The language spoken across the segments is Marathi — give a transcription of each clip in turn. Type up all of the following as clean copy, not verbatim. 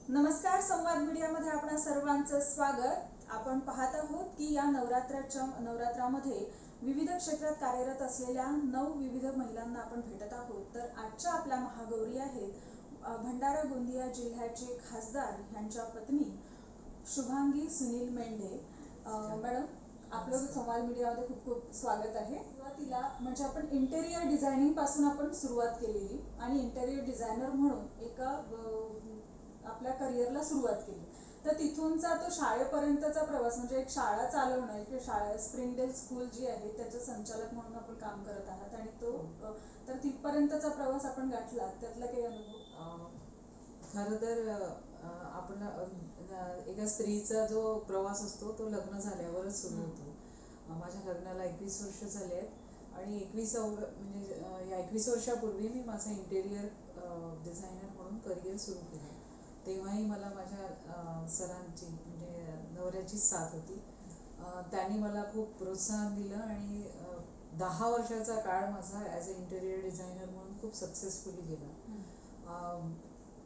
नमस्कार, संवाद मीडियामध्ये आपणा सर्वांचं स्वागत। आपण पाहत आहोत की या नवरात्रामध्ये विविध क्षेत्रात कार्यरत असलेल्या 9 विविध महिलांना आपण भेटत आहोत। तर आजच्या आपल्या महागौरी आहेत भंडारा गोंदिया जिल्ह्याचे खासदार यांच्या पत्नी शुभांगी सुनील मेंढे। मॅडम, आपलं संवाद मीडियामध्ये खूप खूप स्वागत आहे। सुरुवातीला म्हणजे आपण इंटेरियर डिझायनिंग पासून आपण सुरुवात केलेली आणि इंटेरियर डिझायनर म्हणून एका आपल्या करिअरला सुरुवात केली। तर तिथूनचा तो शाळेपर्यंतचा प्रवास म्हणजे एक शाळा चालवणं, एक शाळा स्प्रिंगडेल स्कूल जी आहे त्याचे संचालक म्हणून आपण काम करत आहात आणि तो तर तिथपर्यंतचा प्रवास आपण गाठला, त्यातला काही अनुभव? खरं तर आपण एका स्त्रीचा जो प्रवास असतो तो लग्न झाल्यावरच सुरू होतो। माझ्या लग्नाला 21 वर्ष झाले आहेत आणि 21 वर्षापूर्वी मी माझं इंटेरियर डिझायनर म्हणून करिअर सुरू केलं। तेव्हाही मला माझ्या सरांची म्हणजे नवऱ्याचीच साथ होती। त्यांनी मला खूप प्रोत्साहन दिलं आणि 10 वर्षाचा काळ माझा ॲज अ इंटेरियर डिझायनर म्हणून खूप सक्सेसफुली गेला।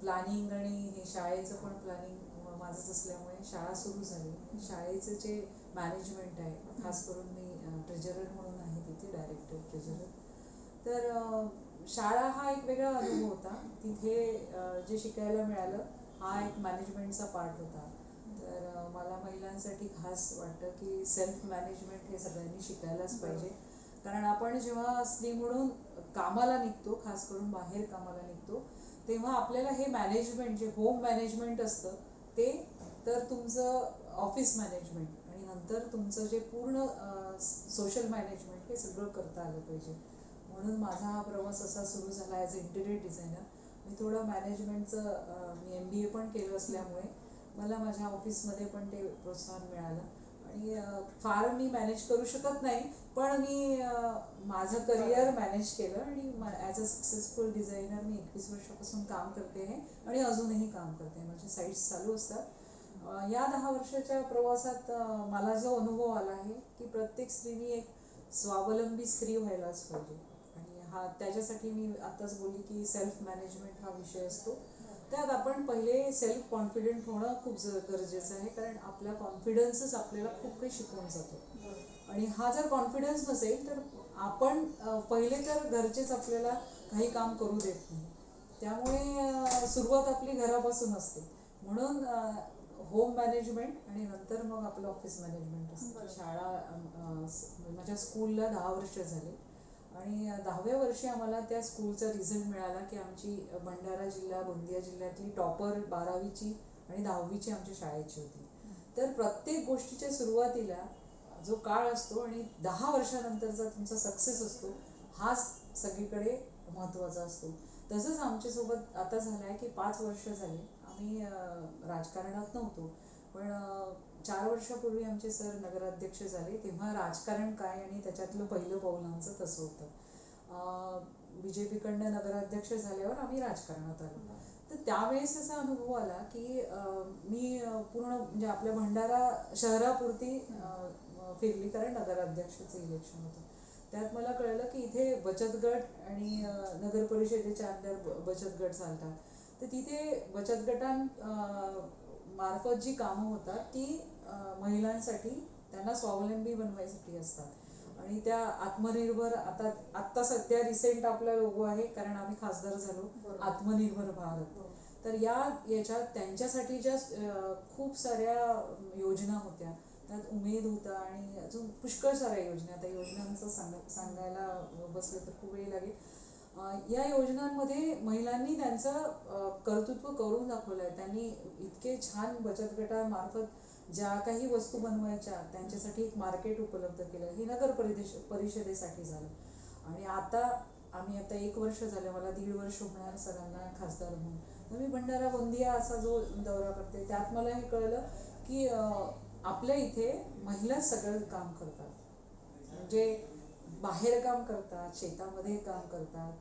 प्लॅनिंग आणि हे शाळेचं पण प्लॅनिंग माझंच असल्यामुळे शाळा सुरू झाली। शाळेचं जे मॅनेजमेंट आहे, खास करून मी ट्रेजरर म्हणून आहे तिथे, डायरेक्टर ट्रेजरर। तर शाळा हा एक वेगळा अनुभव होता। तिथे जे शिकायला मिळालं हा एक मॅनेजमेंटचा पार्ट होता। तर मला महिलांसाठी खास वाटतं की सेल्फ मॅनेजमेंट हे सगळ्यांनी शिकायलाच पाहिजे। कारण आपण जेव्हा स्त्री म्हणून कामाला निघतो, खास करून बाहेर कामाला निघतो, तेव्हा आपल्याला हे मॅनेजमेंट जे होम मॅनेजमेंट असतं ते, तर तुमचं ऑफिस मॅनेजमेंट आणि नंतर तुमचं जे पूर्ण सोशल मॅनेजमेंट हे सगळं करता आलं पाहिजे। म्हणून माझा हा प्रवास असा सुरू झाला ॲज अ इंटेरियर डिझायनर। मी थोडं मॅनेजमेंटचं मी MBA पण केलं असल्यामुळे मला माझ्या ऑफिसमध्ये पण ते प्रोत्साहन मिळालं आणि फार मी मॅनेज करू शकत नाही, पण मी माझं करिअर मॅनेज केलं आणि ॲज अ सक्सेसफुल डिझायनर मी 21 वर्षापासून काम करते आहे आणि अजूनही काम करते। माझे साईट्स चालू असतात। या 10 वर्षाच्या प्रवासात मला जो अनुभव आला आहे की प्रत्येक स्त्रीने एक स्वावलंबी स्त्री व्हायलाच पाहिजे आणि त्याच्यासाठी मी आत्ताच बोलली की सेल्फ मॅनेजमेंट हा विषय असतो। त्यात आपण पहिले सेल्फ कॉन्फिडंट होणं खूप गरजेचं आहे, कारण आपला कॉन्फिडन्सच आपल्याला खूप काही शिकवून जातो आणि हा जर कॉन्फिडन्स नसेल तर आपण पहिले तर घरचेच आपल्याला काही काम करू देत नाही। त्यामुळे सुरुवात आपली घरापासून असते। म्हणून होम मॅनेजमेंट आणि नंतर मग आपलं ऑफिस मॅनेजमेंट असतं। शाळा माझ्या स्कूलला 10 वर्ष झाले आणि 10व्या वर्षी आम्हाला त्या स्कूलचा रिझल्ट मिळाला की आमची भंडारा जिल्हा गोंदिया जिल्ह्यातली टॉपर 12वीची आणि 10वीची आमच्या शाळेची होती। तर प्रत्येक गोष्टीच्या सुरुवातीला जो काळ असतो आणि 10 वर्षानंतरचा तुमचा सक्सेस असतो हाच सगळीकडे महत्त्वाचा असतो। तसंच आमच्यासोबत आता झालं आहे की 5 वर्ष झाले आम्ही राजकारणात नव्हतो, पण 4 वर्षापूर्वी आमचे सर नगराध्यक्ष झाले। तेव्हा राजकारण काय आणि त्याच्यातलं पहिलं पाऊल आमचं तसं होतं। BJPकडनं नगराध्यक्ष झाल्यावर आम्ही राजकारणात आलो। तर त्यावेळेस असा अनुभव आला की मी पूर्ण म्हणजे आपल्या भंडारा शहरापुरती फिरली, कारण नगराध्यक्षाचं इलेक्शन होतं। त्यात मला कळलं की इथे बचत गट आणि नगर परिषदेच्या अंडर बचत गट चालतात। तर तिथे बचत गटांमार्फत जी कामं होतात ती महिलांसाठी, त्यांना स्वावलंबी बनवायसाठी असतात आणि त्या आत्मनिर्भर, आत्ता सध्या रिसेंट आपला लोगो आहे कारण आम्ही खासदार झालो आत्मनिर्भर भारत। तर याच्यात त्यांच्यासाठी ज्या खूप साऱ्या योजना होत्या, त्यात उमेद होता आणि अजून पुष्कळ साऱ्या योजना, त्या योजनांचं सांगायला बसलं तर खूप वेळ लागेल। या योजनांमध्ये महिलांनी त्यांचं कर्तृत्व करून दाखवलं आहे। त्यांनी इतके छान बचत गटामार्फत ज्या काही वस्तू बनवायच्या त्यांच्यासाठी एक मार्केट उपलब्ध केलं। हे नगर परिषदेसाठी झालं आणि आता 1 वर्ष झालं, मला 1.5 वर्ष होणार सरांना खासदार म्हणून। तर मी भंडारा गोंदिया असा जो दौरा करते त्यात मला हे कळलं की आपल्या इथे महिला सगळं काम करतात, म्हणजे बाहेर काम करतात, शेतामध्ये काम करतात,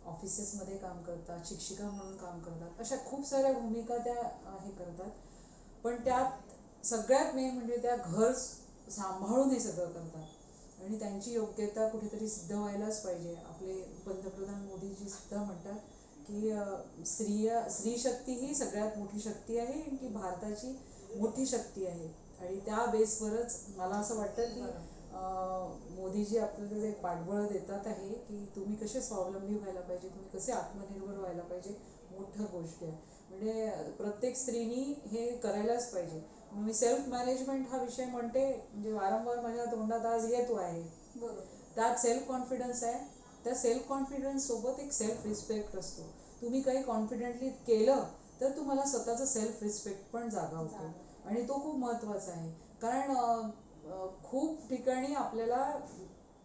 ऑफिसेसमध्ये काम करतात, शिक्षिका म्हणून काम करतात, अशा खूप साऱ्या भूमिका त्या हे करतात। पण त्यात सगळ्यात मेन म्हणजे त्या घर सांभाळून हे सगळं करतात आणि त्यांची योग्यता कुठेतरी सिद्ध व्हायलाच पाहिजे। आपले पंतप्रधान मोदीजी सुद्धा म्हणतात की स्त्री शक्ती ही सगळ्यात मोठी शक्ती आहे आणि ती भारताची मोठी शक्ती आहे. आणि त्या बेसवरच मला असं वाटतं की मोदीजी आपल्याला एक पाठबळ देतात आहे की तुम्ही कसे स्वावलंबी व्हायला पाहिजे, तुम्ही कसे आत्मनिर्भर व्हायला पाहिजे. मोठं गोष्ट आहे म्हणजे प्रत्येक स्त्रीनी हे करायलाच पाहिजे. मी सेल्फ मॅनेजमेंट हा विषय म्हणते म्हणजे वारंवार माझ्या तोंडात आज येतो आहे. बरोबर. त्यात सेल्फ कॉन्फिडन्स आहे. त्या सेल्फ कॉन्फिडन्स सोबत एक सेल्फ रिस्पेक्ट असतो. तुम्ही काही कॉन्फिडेंटली केलं तर तुम्हाला स्वतःचा सेल्फ रिस्पेक्ट पण जागा आणि तो खूप महत्त्वाचा आहे. कारण खूप ठिकाणी आपल्याला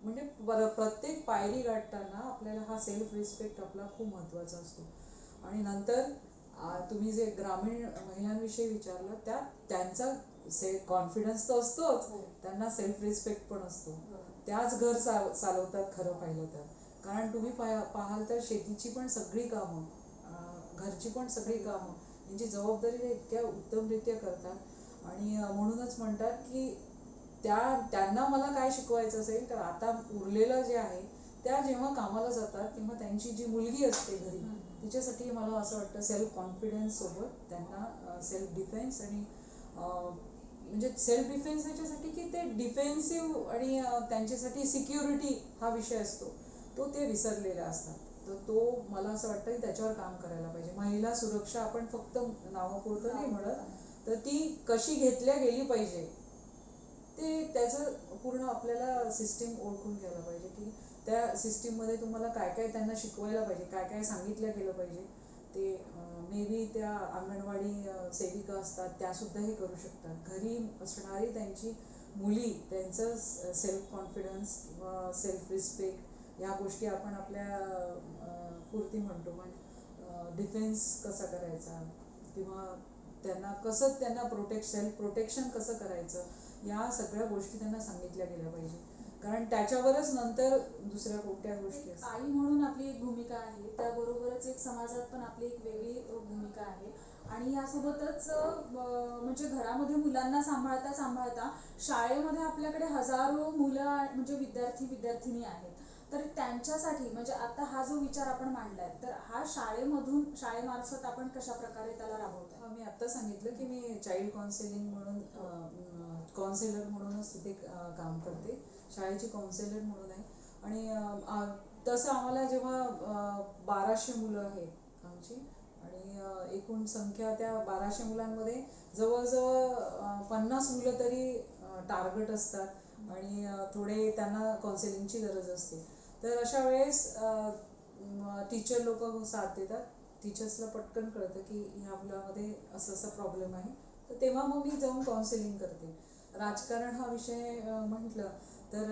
म्हणजे प्रत्येक पायरी गाठताना आपल्याला हा सेल्फ रिस्पेक्ट आपला खूप महत्त्वाचा असतो. आणि नंतर तुम्ही जे ग्रामीण महिलांविषयी विचारलं त्यात त्यांचा कॉन्फिडन्स तर असतोच, त्यांना सेल्फ रिस्पेक्ट पण असतो. त्याच घर चालवतात खरं पाहिलं तर. कारण तुम्ही पाहाल तर शेतीची पण सगळी कामं, घरची पण सगळी कामं यांची जबाबदारी ते इतक्या उत्तमरित्या करतात. आणि म्हणूनच म्हणतात की त्यांना मला काय शिकवायचं असेल तर आता उरलेलं जे आहे त्या जेव्हा कामाला जातात तेव्हा त्यांची जी मुलगी असते घरी तिच्यासाठी मला असं वाटतं सेल्फ कॉन्फिडन्स सोबत त्यांना सेल्फ डिफेन्स आणि म्हणजे सेल्फ डिफेन्स याच्यासाठी की ते डिफेन्सिव्ह आणि त्यांच्यासाठी सिक्युरिटी हा विषय असतो तो ते विसरलेले असतात. तर तो मला असं वाटतं की त्याच्यावर काम करायला पाहिजे. महिला सुरक्षा आपण फक्त नावापुरतं नाही म्हणत, तर ती कशी घेतल्या गेली पाहिजे ते त्याचं पूर्ण आपल्याला सिस्टीम ओळखून घ्यायला पाहिजे की त्या सिस्टीममध्ये तुम्हाला काय काय त्यांना शिकवायला पाहिजे, काय काय सांगितलं गेलं पाहिजे. ते मे बी त्या अंगणवाडी सेविका असतात त्यासुद्धा हे करू शकतात. घरी असणारी त्यांची मुली त्यांचं सेल्फ कॉन्फिडन्स किंवा सेल्फ रिस्पेक्ट या गोष्टी आपण आपल्या पुरती म्हणतो, पण डिफेन्स कसा करायचा किंवा त्यांना सेल्फ प्रोटेक्शन कसं करायचं या सगळ्या गोष्टी त्यांना सांगितल्या गेल्या पाहिजे. कारण त्याच्यावरच नंतर दुसऱ्या कोणत्या गोष्टी असतात. आई म्हणून आपली एक भूमिका आहे, त्याबरोबरच एक समाजात पण आपली एक वेगळी भूमिका आहे. आणि यासोबतच म्हणजे घरामध्ये मुलांना सांभाळता सांभाळता शाळेमध्ये आपल्याकडे हजारो मुलं म्हणजे विद्यार्थिनी आहेत. तर त्यांच्यासाठी म्हणजे आता हा जो विचार आपण मांडलाय तर हा शाळेमार्फत आपण कशा प्रकारे त्याला राबवतो. मी आत्ता सांगितलं की मी चाइल्ड काउन्सिलिंग म्हणून काउन्सिलर म्हणूनच तिथे काम करते. शाळेची काउन्सिलर म्हणून आहे. आणि तसं आम्हाला जेव्हा 1200 मुलं आहेत आमची आणि एकूण संख्या त्या 1200 मुलांमध्ये जवळजवळ 50 मुलं तरी टार्गेट असतात आणि थोडे त्यांना काउन्सिलिंगची गरज असते. तर अशा वेळेस टीचर लोक साथ देतात. टीचर्सला पटकन कळतं की ह्या मुलामध्ये असं असा प्रॉब्लेम आहे, तर तेव्हा मग मी जाऊन काउन्सिलिंग करते. राजकारण हा विषय म्हटलं तर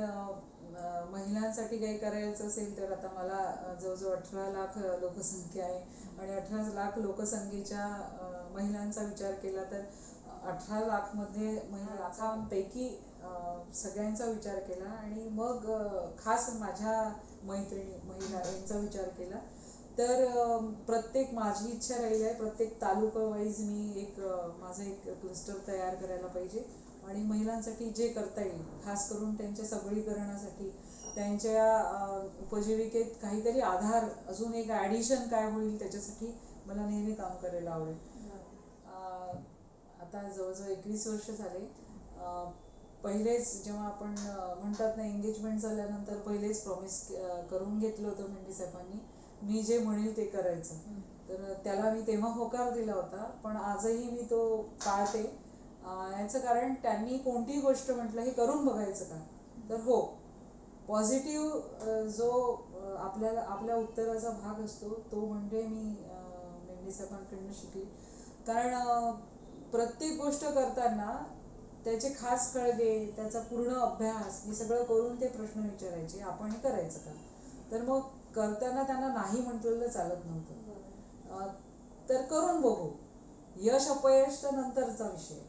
महिलांसाठी काही करायचं असेल तर आता मला जवळजवळ 18 लाख लोकसंख्या आहे आणि 18 लाख लोकसंख्येच्या महिलांचा विचार केला तर 18 लाखमध्ये लाखांपैकी सगळ्यांचा विचार केला आणि मग खास माझ्या मैत्रिणी महिला यांचा विचार केला. तर प्रत्येक माझी इच्छा राहिली आहे प्रत्येक तालुका वाईज मी माझं एक क्लस्टर तयार करायला पाहिजे आणि महिलांसाठी जे करता येईल खास करून त्यांच्या सबलीकरणासाठी त्यांच्या उपजीविकेत काहीतरी आधार अजून एक ॲडिशन काय होईल त्याच्यासाठी मला नेहमी काम करायला आवडेल. आता जवळजवळ 21 वर्ष झाले. पहिलेच जेव्हा आपण म्हणतात ना एंगेजमेंट झाल्यानंतर पहिलेच प्रॉमिस करून घेतलं होतं मेंढे साहेबांनी मी जे म्हणेल ते करायचं. तर त्याला मी तेव्हा होकार दिला होता पण आजही मी तो पाळते. याचं कारण त्यांनी कोणतीही गोष्ट म्हटलं हे करून बघायचं का, तर हो पॉझिटिव्ह जो आपल्या उत्तराचा भाग असतो तो म्हणजे मी मेंढे साहेबांकडनं शिकली. कारण प्रत्येक गोष्ट करताना त्याचे खास कळगे त्याचा पूर्ण अभ्यास हे सगळं करून ते प्रश्न विचारायचे आपण हे करायचं का. तर मग करताना त्यांना नाही म्हटलेलं चालत नव्हतं. तर करून बघू, यश अपयश तर नंतरचा विषय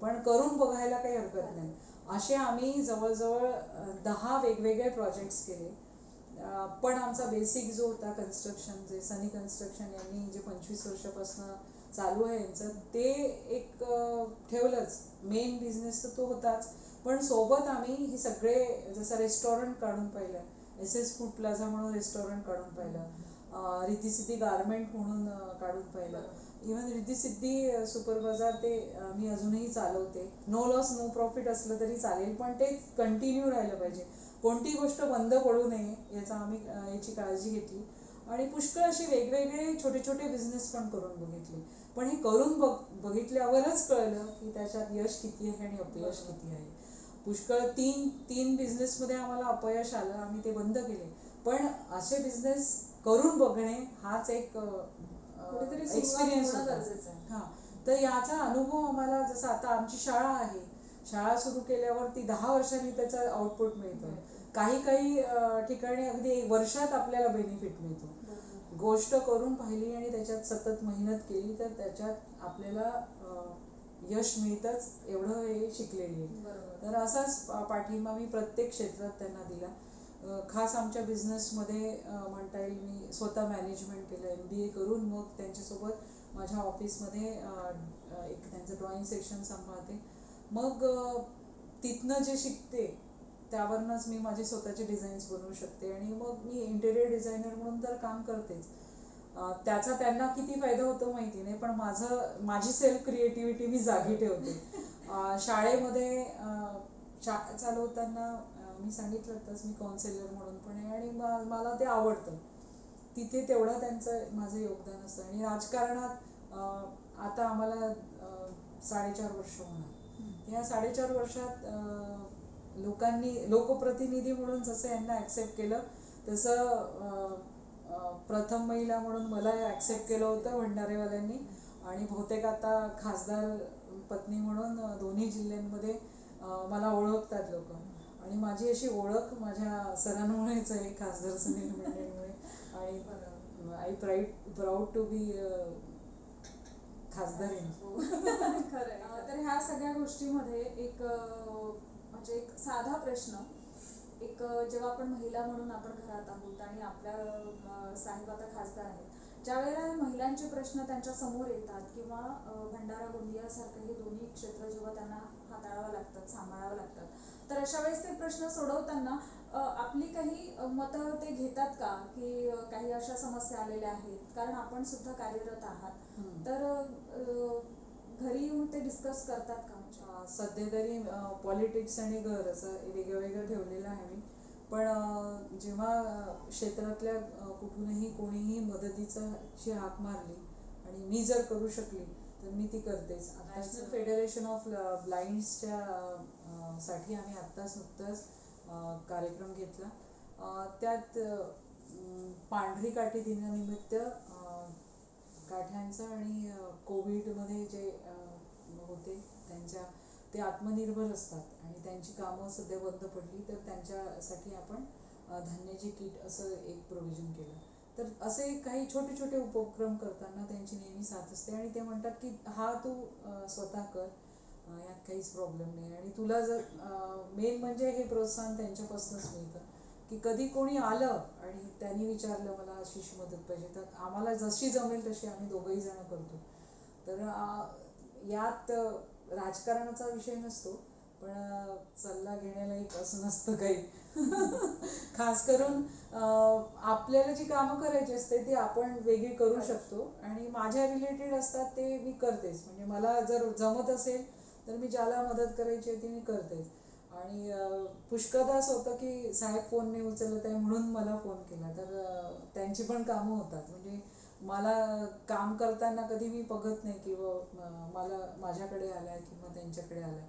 पण करून बघायला काही हरकत नाही. असे आम्ही जवळजवळ 10 वेगवेगळे प्रोजेक्ट्स केले. पण आमचा बेसिक जो होता कन्स्ट्रक्शन जे सनी कन्स्ट्रक्शन यांनी जे 25 वर्षापासून चालू आहे यांचं ते एक ठेवलंच. मेन बिझनेस तर तो होताच पण सोबत आम्ही हे सगळे जसं रेस्टॉरंट काढून पाहिलं, SS फूड प्लाझा म्हणून रेस्टॉरंट काढून पाहिलं, रिद्धी गारमेंट म्हणून काढून पाहिलं. इव्हन रिद्धी सुपर बाजार ते मी अजूनही चालवते. नो लॉस नो प्रॉफिट असलं तरी चालेल, पण ते कंटिन्यू राहिलं पाहिजे. कोणती गोष्ट बंद पडू नये याची काळजी घेतली. आणि पुष्कळ असे वेगवेगळे छोटे छोटे बिझनेस पण करून बघितले. पण हे करून बघितल्यावरच कळलं की त्याच्यात यश किती आहे आणि अपयश किती आहे. पुष्कळ तीन बिझनेसमध्ये आम्हाला अपयश आलं, आम्ही ते बंद केले. पण असे बिझनेस करून बघणे हाच एक एक्सपिरियन्स होता. हां, तर याचा अनुभव आम्हाला, जसं आता आमची शाळा आहे, शाळा सुरू केल्यावर ती 10 वर्षांनी त्याचं आउटपुट मिळतं. काही ठिकाणी अगदी 1 वर्षात आपल्याला बेनिफिट मिळतो. गोष्ट करून पाहिली आणि त्याच्यात सतत मेहनत केली तर त्याच्यात आपल्याला यश मिळतंच, एवढं हे शिकलेली आहे. तर असाच पाठिंबा मी प्रत्येक क्षेत्रात त्यांना दिला. खास आमच्या बिझनेसमध्ये म्हणता येईल, मी स्वतः मॅनेजमेंट केलं. MBA करून मग त्यांच्यासोबत माझ्या ऑफिसमध्ये एक त्यांचं ड्रॉइंग सेक्शन सांभाळते. मग तिथनं जे शिकते त्यावरनंच मी माझे स्वतःचे डिझाईन्स बनवू शकते. आणि मग मी इंटेरियर डिझायनर म्हणून तर काम करतेच. त्याचा त्यांना किती फायदा होतो माहिती नाही, पण माझी सेल्फ क्रिएटिव्हिटी मी जागी ठेवते. शाळेमध्ये शाळा चालवताना मी सांगितलं तसं मी काउन्सिलर म्हणून पण आहे आणि मला ते आवडतं. तिथे तेवढं त्यांचं माझं योगदान असतं. आणि राजकारणात आता आम्हाला 4.5 वर्ष होणार. या 4.5 वर्षात लोकप्रतिनिधी म्हणून जसं यांना ॲक्सेप्ट केलं तसं प्रथम महिला म्हणून मला ॲक्सेप्ट केलं होतं भंडारेवाल्यांनी. आणि बहुतेक आता खासदार पत्नी म्हणून दोन्ही जिल्ह्यांमध्ये मला ओळखतात लोक. आणि माझी अशी ओळख माझ्या सरांमुळेच आहे, खासदार सुनील मेंढेंमुळे. आणि आय प्राऊड टू बी खासदार. खरं. तर ह्या सगळ्या गोष्टीमध्ये म्हणजे एक साधा प्रश्न, जेव्हा आपण महिला म्हणून आपण घरात आहोत आणि आपल्या साहेब आता खासदार आहेत, ज्या वेळेला महिलांचे प्रश्न त्यांच्या समोर येतात किंवा भंडारा गोंदियासारखं हे दोन्ही क्षेत्र जेव्हा त्यांना हाताळावं लागतात, सांभाळावं लागतात, तर अशा वेळेस ते प्रश्न सोडवताना आपली काही मतं ते घेतात का, की काही अशा समस्या आलेल्या आहेत, कारण आपण सुद्धा कार्यरत आहात, तर घरी येऊन ते डिस्कस करतात का? सध्या तरी पॉलिटिक्स आणि घर असं वेगळं ठेवलेलं आहे मी. पण जेव्हा क्षेत्रातल्या कुठूनही कोणीही मदतीची हाक मारली आणि मी जर करू शकली तर मी ती करतेच. नॅशनल फेडरेशन ऑफ ब्लाइंड्सच्या साठी आम्ही नुकताच कार्यक्रम घेतला. त्यात पांढरी काठी दिनानिमित्त काठ्यांचं आणि कोविडमध्ये जे होते ते आत्मनिर्भर असतात आणि त्यांची कामं सध्या बंद पडली, तर त्यांच्यासाठी आपण धान्याची किट असं एक प्रोव्हिजन केलं. तर असे काही छोटे छोटे उपक्रम करताना त्यांची नेहमी साथ असते. आणि ते म्हणतात की हा तू स्वतः कर, यात काहीच प्रॉब्लेम नाही. आणि तुला जर मेन म्हणजे हे प्रोत्साहन त्यांच्यापासूनच मिळतं की कधी कोणी आलं आणि त्यांनी विचारलं मला अशी मदत पाहिजे, तर आम्हाला जशी जमेल तशी आम्ही दोघंही जण करतो. तर यात राजकारणाचा विषय नसतो, पण सल्ला घेण्यालायक असं नसतं काही. खास करून आपल्याला जी कामं करायची असते ती आपण वेगळी करू शकतो आणि माझ्या रिलेटेड असतात ते मी करतेच. म्हणजे मला जर जमत असेल तर मी ज्याला मदत करायची आहे ती मी करतेच. आणि पुष्कळदा असं होतं की साहेब फोन नाही उचलत आहे म्हणून मला फोन केला, तर त्यांची पण कामं होतात. म्हणजे मला काम करताना कधी मी बघत नाही किंवा मला माझ्याकडे आलाय किंवा त्यांच्याकडे आलाय,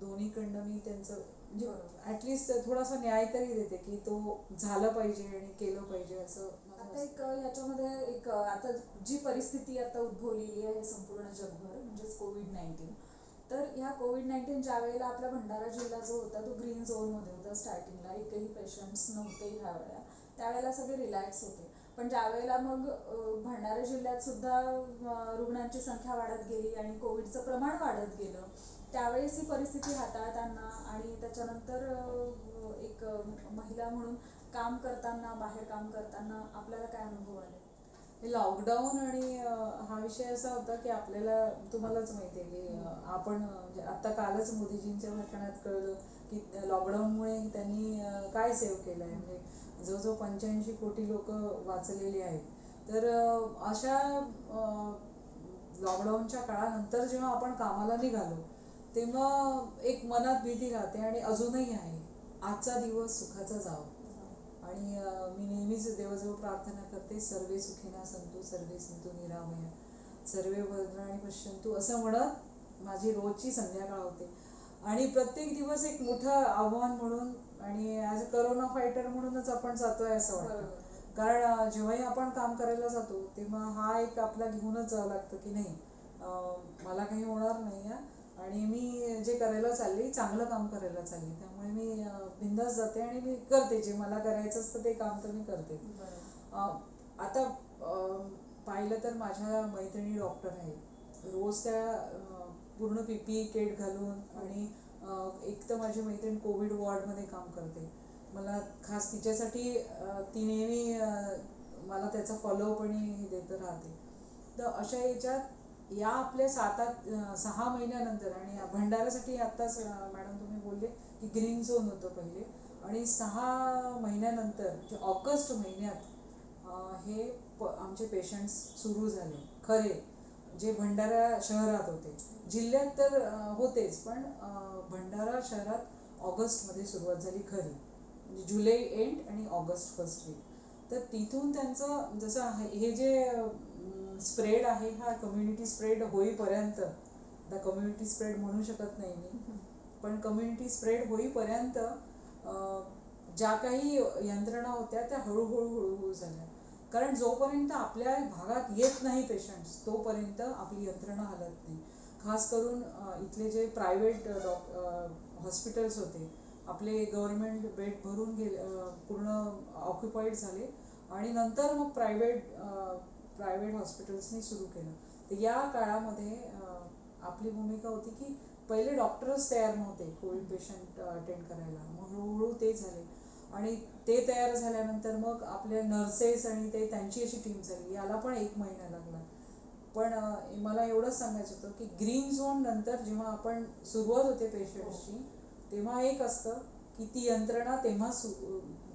दोन्हीकडनं मी त्यांचं म्हणजे ॲटलिस्ट थोडासा न्याय तरी देते की तो झालं पाहिजे आणि केलं पाहिजे असं. आता ह्याच्यामध्ये आता जी परिस्थिती आता उद्भवलेली आहे संपूर्ण जगभर, म्हणजेच कोविड-19, तर ह्या कोविड-19 ज्या वेळेला आपला भंडारा जिल्हा जो होता तो ग्रीन झोनमध्ये होता. स्टार्टिंगला एकही पेशंट्स नव्हते ह्या वेळेला, त्यावेळेला सगळे रिलॅक्स होते. पण ज्या वेळेला मग भंडारा जिल्ह्यात सुद्धा रुग्णांची संख्या वाढत गेली आणि कोविडचं प्रमाण वाढत गेलं, त्यावेळेस ही परिस्थिती हाताळताना आणि त्याच्यानंतर एक महिला म्हणून काम करताना, बाहेर काम करताना आपल्याला काय अनुभव आले? लॉकडाऊन आणि हा विषय असा होता की आपल्याला, तुम्हालाच माहिती आहे की आपण म्हणजे आता कालच मोदीजींच्या भाषणात कळलं की लॉकडाऊनमुळे त्यांनी काय सेव्ह केलं आहे. म्हणजे जवळजवळ 85 कोटी लोक वाचलेली आहेत. तर अशा लॉकडाऊनच्या काळानंतर जेव्हा आपण कामाला निघालो तेव्हा एक मनात भीती राहते आणि अजूनही आहे, आजचा दिवस सुखाचा जावा. आणि मी नेहमीच देवाजवळ प्रार्थना करते, सर्वे सुखिना संतु सर्वे सन्तु निरामया सर्वे भद्राणि पश्यन्तु असं म्हणत माझी रोजची संध्याकाळ होते. आणि प्रत्येक दिवस एक मोठं आव्हान म्हणून आणि ॲज अ करोना फायटर म्हणूनच आपण जातोय असं वाटतं. कारण जेव्हाही आपण काम करायला जातो तेव्हा हा एक आपला घेऊनच जावं लागतं की नाही, मला काही होणार नाही आहे आणि मी जे करायला चालले चांगलं काम करायला चालले, त्यामुळे मी बिंदास जाते आणि मी करते जे मला करायचं असतं ते काम तर मी करते. आता पाहिलं तर माझ्या मैत्रिणी डॉक्टर आहेत, रोज त्या पूर्ण PPE किट घालून आणि एक तर माझी मैत्रीण कोविड वॉर्डमध्ये काम करते. मला खास तिच्यासाठी ती नेहमी मला त्याचा फॉलोअप आणि देत राहते. तर अशा याच्यात या आपल्या 6 महिन्यानंतर आणि भंडाऱ्यासाठी आत्ताच मॅडम तुम्ही बोलले की ग्रीन झोन होतं पहिले, आणि 6 महिन्यानंतर म्हणजे ऑगस्ट महिन्यात हे आमचे पेशंट्स सुरू झाले खरे, जे भंडारा शहरात होते. जिल्ह्यात तर होतेच, पण भंडारा शहरात ऑगस्टमध्ये सुरुवात झाली खरी, म्हणजे जुलै एंड आणि ऑगस्ट फर्स्ट वीक. तर तिथून त्यांचं जसं हे जे स्प्रेड आहे हा कम्युनिटी स्प्रेड होईपर्यंत, आता कम्युनिटी स्प्रेड म्हणू शकत नाही मी, पण कम्युनिटी स्प्रेड होईपर्यंत ज्या काही यंत्रणा होत्या त्या हळूहळू झाल्या. कारण जोपर्यंत आपल्या भागात येत नाही पेशंट्स तोपर्यंत आपली यंत्रणा हलत नाही. खास करून इथले जे प्रायव्हेट हॉस्पिटल्स होते, आपले गव्हर्नमेंट बेड भरून गेले, पूर्ण ऑक्युपाईड झाले आणि नंतर मग प्रायव्हेट हॉस्पिटल्सनी सुरू केलं. तर या काळामध्ये आपली भूमिका होती की पहिले डॉक्टर्स तयार नव्हते कोविड पेशंट अटेंड करायला, मग हळूहळू ते झाले आणि ते तयार झाल्यानंतर मग आपल्या नर्सेस आणि त्यांची अशी टीम झाली. याला पण 1 महिना लागला. पण मला एवढंच सांगायचं होतं की ग्रीन झोन नंतर जेव्हा आपण सुरुवात होते पेशंट्सची, तेव्हा एक असतं की ती यंत्रणा तेव्हा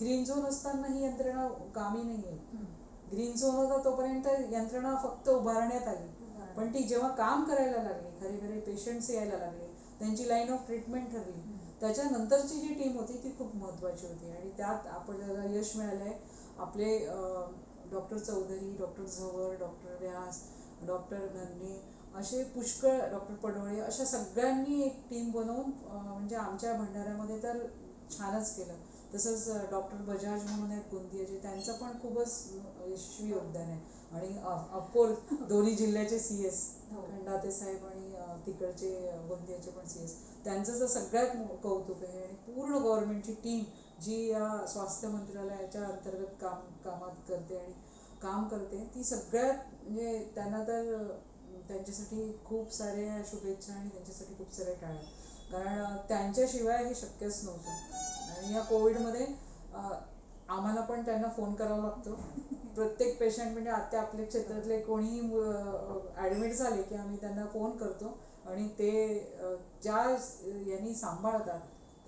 ग्रीन झोन असताना ही यंत्रणा कामी नाही आहे. ग्रीन झोन होता तोपर्यंत यंत्रणा फक्त उभारण्यात आली, पण ती जेव्हा काम करायला लागली, खरे खरे पेशंट्स यायला लागले, त्यांची लाईन ऑफ ट्रीटमेंट ठरली, त्याच्यानंतरची जी टीम होती ती खूप महत्त्वाची होती. आणि त्यात आपल्याला यश मिळालं आहे. आपले डॉक्टर चौधरी, डॉक्टर झवर, डॉक्टर व्यास, डॉक्टर घन्ने, असे पुष्कळ, डॉक्टर पडोळे, अशा सगळ्यांनी एक टीम बनवून म्हणजे आमच्या भंडाऱ्यामध्ये तर छानच केलं. तसंच डॉक्टर बजाज म्हणून आहेत गोंदियाचे, त्यांचं पण खूपच यशस्वी योगदान आहे. आणि ऑफकोर्स दोन्ही जिल्ह्याचे CS खंडाते साहेब आणि तिकडचे गोंदियाचे पण CS, त्यांचं तर सगळ्यात कौतुक आहे. आणि पूर्ण गव्हर्नमेंटची टीम जी या स्वास्थ्य मंत्रालयाच्या अंतर्गत कामात करते आणि काम करते, ती सगळ्यात म्हणजे त्यांना तर त्यांच्यासाठी खूप साऱ्या शुभेच्छा आणि त्यांच्यासाठी खूप साऱ्या टाळ्या, कारण त्यांच्याशिवाय हे शक्यच नव्हतं. आणि या कोविडमध्ये आम्हाला पण त्यांना फोन करावा लागतो. प्रत्येक पेशंट म्हणजे आता आपल्या क्षेत्रातले कोणीही ॲडमिट झाले की आम्ही त्यांना फोन करतो आणि ते ज्या यांनी सांभाळतात,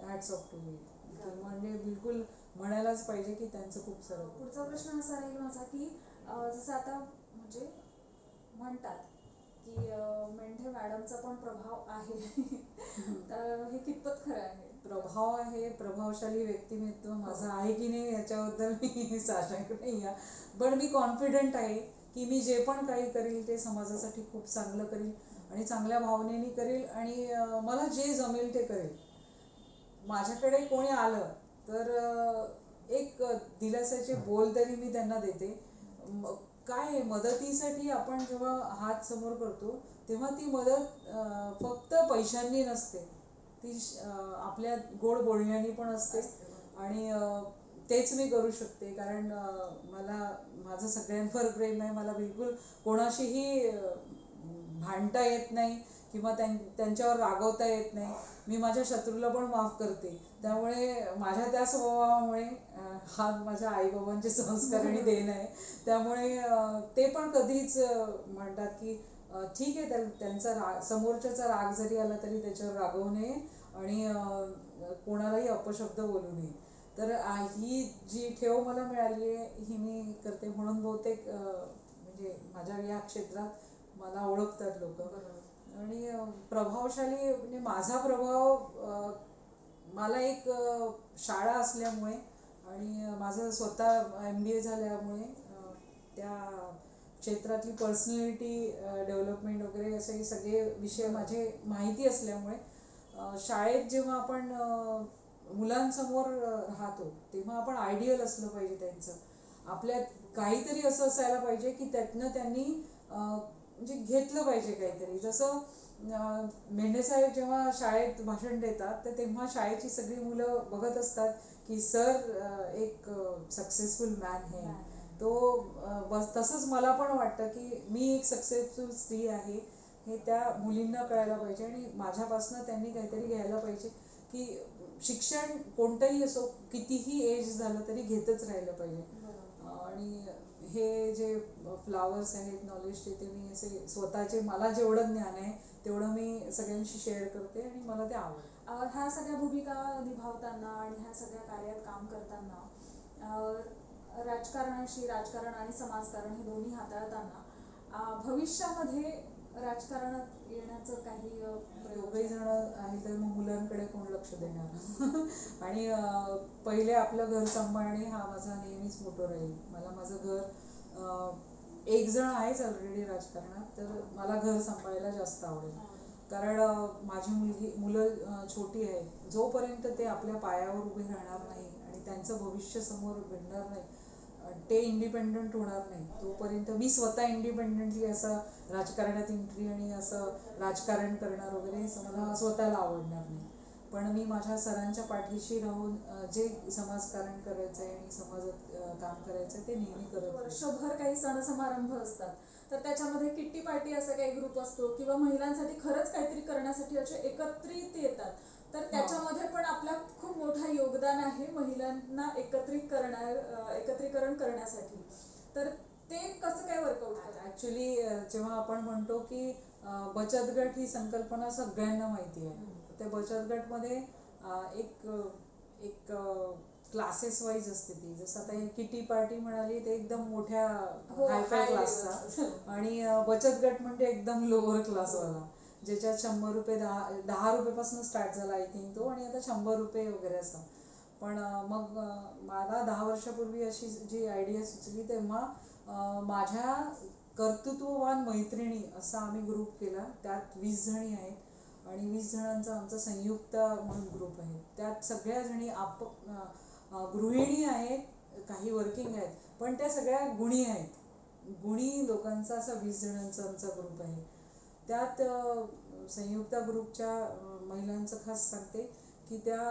हॅट्स ऑफ टू यू. म्हणजे बिलकुल म्हणायलाच पाहिजे की त्यांचं खूप सारं. पुढचा प्रश्न असा राहील माझा की जसं आता म्हणजे म्हणतात की मेंढे मॅडमचा पण प्रभाव आहे, तर हे कितपत खरं आहे? प्रभाव आहे, प्रभावशाली व्यक्तिमत्व माझं आहे की नाही याच्याबद्दल मी साशंक नाही आहे, पण मी कॉन्फिडंट आहे की मी जे पण काही करील ते समाजासाठी खूप चांगलं करील आणि चांगल्या भावनेने करील आणि मला जे जमेल ते करेल. माझ्याकडे कोणी आलं तर एक दिलासाचे बोल तरी मी त्यांना देते. काय मदतीसाठी आपण जेव्हा हात समोर करतो तेव्हा ती मदत फक्त पैशांनी नसते, ती आपल्या गोड बोलण्याने पण असते. आणि तेच मी करू शकते, कारण माझं सगळ्यांवर प्रेम आहे. मला बिलकुल कोणाशीही भांडता येत नाही किंवा त्यांच्यावर रागवता येत नाही. मी माझ्या शत्रूला पण माफ करते. त्यामुळे माझ्या त्या स्वभावामुळे हा माझ्या आईबाबांचे संस्कार आणि देण आहे. त्यामुळे ते पण कधीच म्हणतात की ठीक आहे, त्यांचा समोरच्याचा राग जरी आला तरी त्याच्यावर रागवू नये आणि कोणालाही अपशब्द बोलू नये. तर ही जी ठेव मला मिळाली आहे ही मी करते, म्हणून बहुतेक म्हणजे माझ्या या क्षेत्रात मला ओळखतात लोक. आणि प्रभावशाली म्हणजे माझा प्रभाव मला एक शाळा असल्यामुळे आणि माझं स्वतः MBA झाल्यामुळे त्या क्षेत्रातली पर्सनॅलिटी डेव्हलपमेंट वगैरे असे सगळे विषय माझे माहिती असल्यामुळे शाळेत जेव्हा आपण मुलांसमोर राहतो तेव्हा आपण आयडियल असलं पाहिजे त्यांचं. आपल्यात काहीतरी असं असायला पाहिजे की त्यातनं त्यांनी म्हणजे घेतलं पाहिजे काहीतरी. जसं मेंढेसाहेब जेव्हा शाळेत भाषण देतात तर तेव्हा शाळेची सगळी मुलं बघत असतात की सर एक सक्सेसफुल मॅन है. तो बस तसंच मला पण वाटतं की मी एक सक्सेसफुल स्त्री आहे हे त्या मुलींना कळायला पाहिजे आणि माझ्यापासून त्यांनी काहीतरी घ्यायला पाहिजे की शिक्षण कोणतंही असो, कितीही एज झालं तरी घेतच राहिलं पाहिजे. आणि हे जे फ्लावर्स आहेत नॉलेजचे ते मी असे स्वतःचे मला जेवढं ज्ञान आहे तेवढं मी सगळ्यांशी शेअर करते आणि मला ते आवडतं. ह्या सगळ्या भूमिका निभावताना आणि ह्या सगळ्या कार्यात काम करताना राजकारण आणि समाजकारण हे दोन्ही हाताळताना भविष्यामध्ये राजकारणात येण्याचं काही दोघही जण आहे तर मग मुलांकडे कोण लक्ष देणार आणि पहिले आपलं घर सांभाळणे हा माझा नेहमीच मोठो राहील. मला माझं घर एक जण आहेच ऑलरेडी राजकारणात, तर मला घर सांभाळायला जास्त आवडेल. कारण माझी मुलं छोटी आहेत, जोपर्यंत ते आपल्या पायावर उभे राहणार नाही आणि त्यांचं भविष्य समोर घडणार नाही, ते इंडिपेंडंट होणार नाही, तोपर्यंत मी स्वतः इंडिपेंडंटली असं राजकारणात एंट्री आणि असं राजकारण करणार वगैरे असं मला स्वतःला आवडणार नाही. पण मी माझ्या सरांच्या पाठीशी राहून जे समाजकारण करायचं आहे आणि समाजात काम करायचं आहे ते नेहमी करत. वर्षभर काही सण समारंभ असतात तर त्याच्यामध्ये किट्टी पार्टी असा काही ग्रुप असतो किंवा महिलांसाठी खरंच काहीतरी करण्यासाठी असे एकत्रित येतात, तर त्याच्यामध्ये पण आपलं खूप मोठं योगदान आहे महिलांना एकत्रीकरण करण्यासाठी. तर ते कसं काय वर्कआउट करतात? ॲक्च्युली जेव्हा आपण म्हणतो की बचत गट ही संकल्पना सगळ्यांना माहिती आहे. त्या बचत गटमध्ये एक एक क्लासेस वाईज असते ती. जसं आता ही किटी पार्टी म्हणाली ते एकदम मोठ्या हायफाय क्लासचा आणि बचत गट म्हणजे एकदम लोअर क्लासवाला, ज्याच्यात 100 रुपये 10 रुपयेपासून स्टार्ट झाला आय थिंक तो, आणि आता 100 रुपये वगैरे असं. पण मग मला 10 वर्षापूर्वी अशी जी आयडिया सुचली तेव्हा माझ्या कर्तृत्ववान मैत्रिणी असा आम्ही ग्रुप केला. त्यात 20 जणी आहेत आणि 20 जणांचा आमचा संयुक्त म्हणून ग्रुप आहे. त्यात सगळ्या जणी गृहिणी आहेत, काही वर्किंग आहेत, पण त्या सगळ्या गुणी आहेत. गुणी लोकांचा असा 20 जणांचा आमचा ग्रुप आहे. त्यात संयुक्त ग्रुपच्या महिलांचं खास सांगते की त्या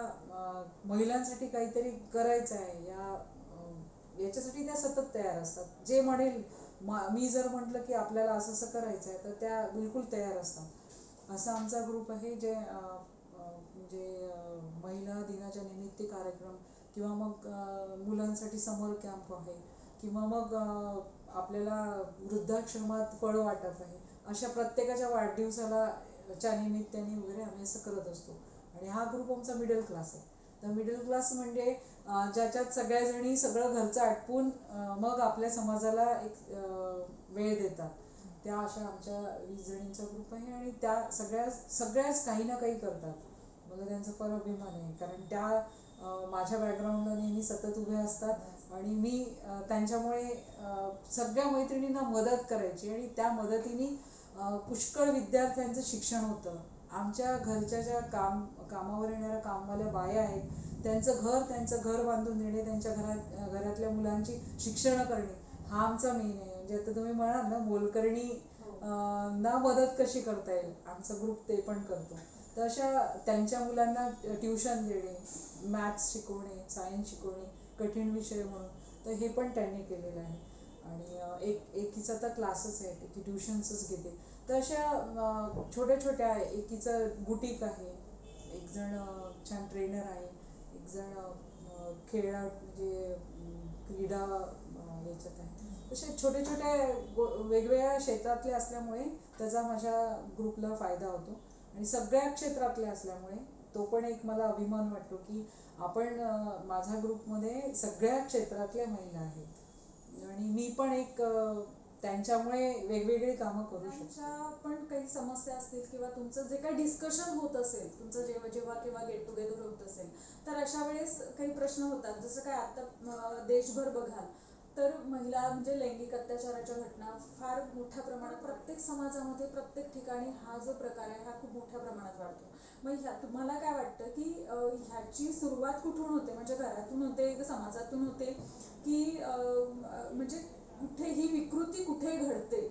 महिलांसाठी काहीतरी करायचं आहे याच्यासाठी त्या सतत तयार असतात. जे म्हणेल मी जर म्हटलं की आपल्याला असं असं करायचं आहे तर त्या बिलकुल तयार असतात. असा आमचा ग्रुप आहे जे म्हणजे महिला दिनाच्या निमित्त कार्यक्रम किंवा मग मुलांसाठी समर कॅम्प आहे किंवा मग आपल्याला वृद्धाश्रमात फळ वाटप आहे, अशा प्रत्येकाच्या वाढदिवसाला च्या निमित्ताने वगैरे आम्ही असं करत असतो. आणि हा ग्रुप आमचा मिडल क्लास आहे. तर मिडल क्लास म्हणजे ज्याच्यात सगळ्या जणी सगळं घरचं आटपून मग आपल्या समाजाला एक वेळ देतात, त्या अशा आमच्या 20 जणींचा ग्रुप आहे. आणि त्या सगळ्याच काही ना काही करतात. मला त्यांचा फार अभिमान आहे कारण त्या माझ्या बॅकग्राऊंडला नेहमी सतत उभ्या असतात आणि मी त्यांच्यामुळे सगळ्या मैत्रिणींना मदत करायची आणि त्या मदतीने पुष्कळ विद्यार्थ्यांचं शिक्षण होतं. आमच्या घरच्या ज्या कामावर येणाऱ्या कामवाल्या बाया आहेत त्यांचं घर बांधून देणे, त्यांच्या घरातल्या मुलांची शिक्षण करणे हा आमचा मेन आहे. म्हणजे आता तुम्ही म्हणाल ना मोलकरणी ना मदत कशी करता येईल, आमचा ग्रुप ते पण करतो. तर अशा त्यांच्या मुलांना ट्युशन देणे, मॅथ्स शिकवणे, सायन्स शिकवणे, कठीण विषय म्हणून, तर हे पण त्यांनी केलेलं आहे. आणि एकीचा तर क्लासच आहे, एकी ट्युशन्सच घेते. तर अशा छोट्या छोट्या, एकीचं बुटीक आहे, एक जण छान ट्रेनर आहे, एक जण म्हणजे क्रीडा याच्यात आहे. असे छोटे छोटे वेगवेगळ्या क्षेत्रातले असल्यामुळे त्याचा माझ्या ग्रुपला फायदा होतो आणि सगळ्या क्षेत्रातले असल्यामुळे तो पण एक मला अभिमान वाटतो की आपण माझ्या ग्रुपमध्ये सगळ्या क्षेत्रातल्या महिला आहेत आणि मी पण एक त्यांच्यामुळे वेगवेगळी कामं करू शकतो. त्यांच्या पण काही समस्या असतील किंवा तुमचं जे काही डिस्कशन होत असेल, तुमचं जेव्हा जेव्हा किंवा गेट टुगेदर होत असेल, तर अशा वेळेस काही प्रश्न होतात. जसं काय आता देशभर बघाल तर महिला म्हणजे लैंगिक अत्याचाराच्या घटना फार मोठ्या प्रमाणात प्रत्येक समाजामध्ये प्रत्येक ठिकाणी हा जो प्रकार आहे हा खूप मोठ्या प्रमाणात वाढतो. मग तुम्हाला काय वाटतं की ह्याची सुरुवात कुठून होते? म्हणजे घरातून होते, समाजातून होते, की म्हणजे कुठे ही विकृती कुठे घडते?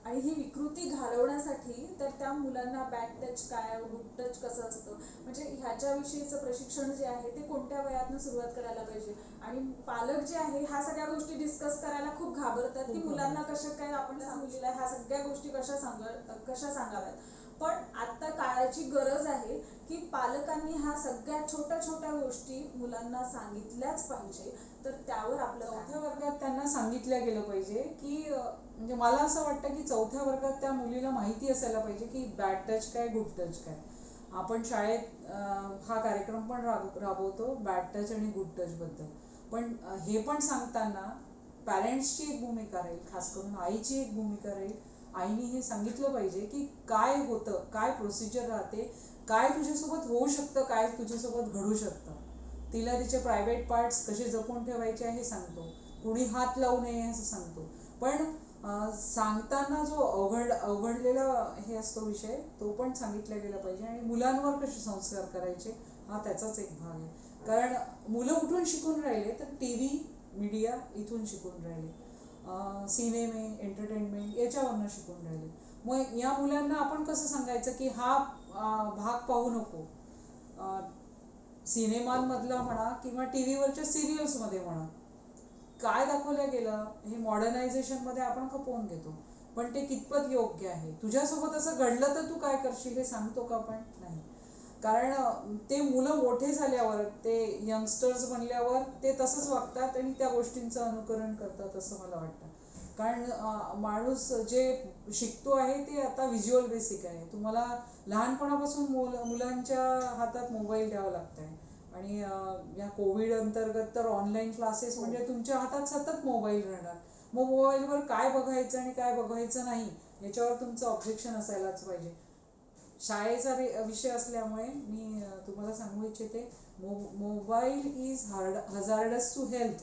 आणि ही विकृती घालवण्यासाठी तर त्या मुलांना बॅड टच काय, गुड टच कसं असतं, म्हणजे ह्याच्याविषयीचं प्रशिक्षण जे आहे ते कोणत्या वयातनं सुरुवात करायला पाहिजे? आणि पालक जे आहे ह्या सगळ्या गोष्टी डिस्कस करायला खूप घाबरतात की मुलांना कशा काय आपण मुलीला ह्या सगळ्या गोष्टी कशा सांगाव्यात. पण आता काळाची गरज आहे की पालकांनी ह्या सगळ्या छोट्या छोट्या गोष्टी मुलांना सांगितल्याच पाहिजे. तर त्यावर आपलं चौथ्या वर्गात त्यांना सांगितलं गेलं पाहिजे की म्हणजे मला असं वाटतं की चौथ्या वर्गात त्या मुलीला माहिती असायला पाहिजे की बॅड टच काय, गुड टच काय. आपण शाळेत हा कार्यक्रम पण राबवतो बॅड टच आणि गुड टच बद्दल. पण हे पण सांगताना पॅरेंट्सची एक भूमिका राहील, खास करून आईची एक भूमिका राहील. आईने हे सांगितलं पाहिजे की काय होतं, काय प्रोसिजर राहते, काय तुझ्यासोबत होऊ शकतं, काय तुझ्यासोबत घडू शकतं. तिला तिचे प्रायव्हेट पार्ट्स कसे जपून ठेवायचे हे सांगतो, कुणी हात लावू नये असं सांगतो. पण सांगताना जो अवघडलेला हे असतो विषय तो पण सांगितला गेला पाहिजे. आणि मुलांवर कसे संस्कार करायचे हा त्याचाच एक भाग आहे. कारण मुलं कुठून शिकून राहिले तर टी व्ही, मीडिया इथून शिकून राहिले, सिनेमे, एंटरटेनमेंट याच्यावरनं शिकून राहिले. मग या मुलांना आपण कसं सांगायचं की हा भाग पाहू नको, सिनेमांमधला म्हणा किंवा टी व्हीवरच्या सिरियल्समध्ये म्हणा, काय दाखवलं गेलं हे मॉडर्नायझेशनमध्ये आपण खपवून घेतो. पण ते कितपत योग्य आहे? तुझ्यासोबत असं घडलं तर तू काय करशील हे सांगतो का आपण? नाही. कारण ते मुलं मोठे झाल्यावर, ते यंगस्टर्स बनल्यावर ते तसंच वागतात आणि त्या गोष्टींचं अनुकरण करतात असं मला वाटतं. कारण माणूस जे शिकतो आहे ते आता व्हिज्युअल बेसिक आहे. तुम्हाला लहानपणापासून मुलांच्या हातात मोबाईल द्यावा लागत आहे. आणि या कोविड अंतर्गत तर ऑनलाईन क्लासेस म्हणजे तुमच्या हातात सतत मोबाईल राहणार. मग मोबाईलवर काय बघायचं आणि काय बघायचं नाही याच्यावर तुमचं ऑब्जेक्शन असायलाच पाहिजे. शाळेचा विषय असल्यामुळे मी तुम्हाला सांगू इच्छिते, mobile is hazardous to health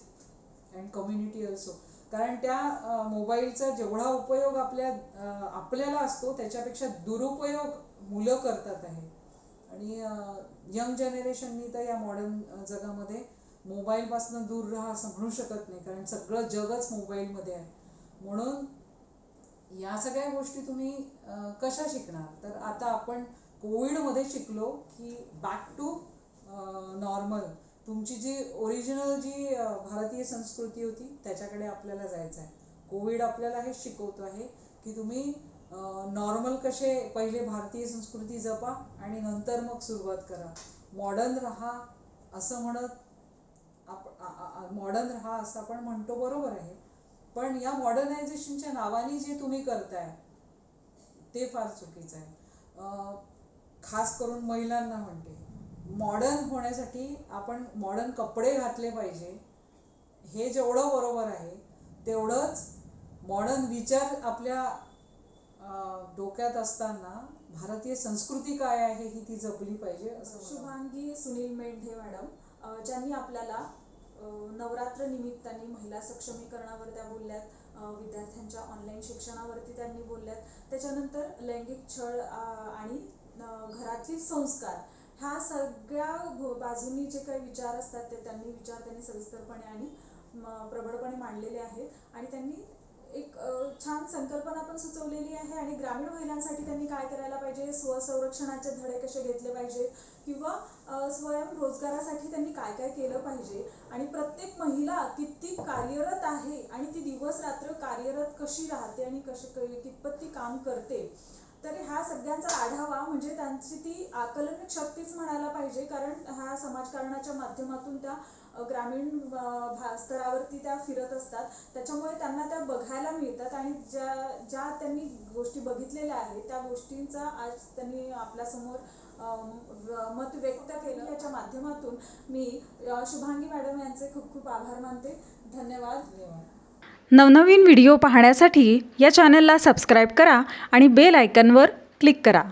and community also. कारण त्या मोबाईलचा जेवढा उपयोग आपल्याला असतो त्याच्यापेक्षा दुरुपयोग मुलं करतात आहे. आणि यंग जनरेशननी तर या मॉडर्न जगामध्ये मोबाईलपासून दूर राहा असं म्हणू शकत नाही, कारण सगळं जगच मोबाईलमध्ये आहे. म्हणून या सगळ्या गोष्टी तुम्ही कशा शिकणार? तर आता आपण कोविडमध्ये शिकलो की बॅक टू नॉर्मल, तुमची जी ओरिजिनल जी भारतीय संस्कृती होती त्याच्याकडे आपल्याला जायचं आहे. कोविड आपल्याला हे शिकवतो आहे की तुम्ही नॉर्मल कसे पहिले भारतीय संस्कृती जपा आणि नंतर मग सुरुवात करा. मॉडर्न राहा असं म्हणत मॉडर्न राहा असं आपण म्हणतो, बरोबर आहे. पण या मॉडर्नायझेशनच्या नावाने जे तुम्ही करताय ते फार चुकीचं आहे. खास करून महिलांना म्हणते, मॉडर्न होण्यासाठी आपण मॉडर्न कपडे घातले पाहिजे हे जेवढं बरोबर आहे तेवढंच मॉडर्न विचार आपल्या डोक्यात असताना भारतीय संस्कृती काय आहे ही ती जपली पाहिजे असं. शुभांगी सुनील मेढे मॅडम, ज्यांनी आपल्याला नवरात्र निमित्ताने महिला सक्षमीकरणावर त्या बोलल्यात, विद्यार्थ्यांच्या ऑनलाईन शिक्षणावरती त्यांनी बोलल्यात, त्याच्यानंतर लैंगिक छळ आणि घरातील संस्कार ह्या सगळ्या बाजूनी जे काही विचार असतात ते त्यांनी सविस्तरपणे आणि प्रबळपणे मांडलेले आहेत. आणि त्यांनी एक छान संकल्पना पण सुचवलेली आहे. आणि ग्रामीण महिलांसाठी त्यांनी काय करायला पाहिजे, स्वसंरक्षणाचे धडे कसे घेतले पाहिजेत किंवा स्वयंरोजगारासाठी त्यांनी काय काय केलं पाहिजे, आणि प्रत्येक महिला किती कार्यरत आहे आणि ती दिवस रात्र कार्यरत कशी राहते आणि कितपत ती काम करते. तर ह्या सगळ्यांचा आढावा म्हणजे त्यांची ती आकलनिक शक्तीच म्हणायला पाहिजे. कारण ह्या समाजकारणाच्या माध्यमातून त्या ग्रामीण स्तरावरती त्या फिरत असतात, त्याच्यामुळे त्यांना त्या बघायला मिळतात आणि ज्या त्यांनी गोष्टी बघितलेल्या आहेत त्या गोष्टींचा आज त्यांनी आपल्यासमोर मत व्यक्त केलं. याच्या माध्यमातून मी शुभांगी मॅडम यांचे खूप खूप आभार मानते. धन्यवाद. नवनवीन व्हिडिओ पाहण्यासाठी या चॅनलला सबस्क्राईब करा आणि बेल आयकॉनवर क्लिक करा.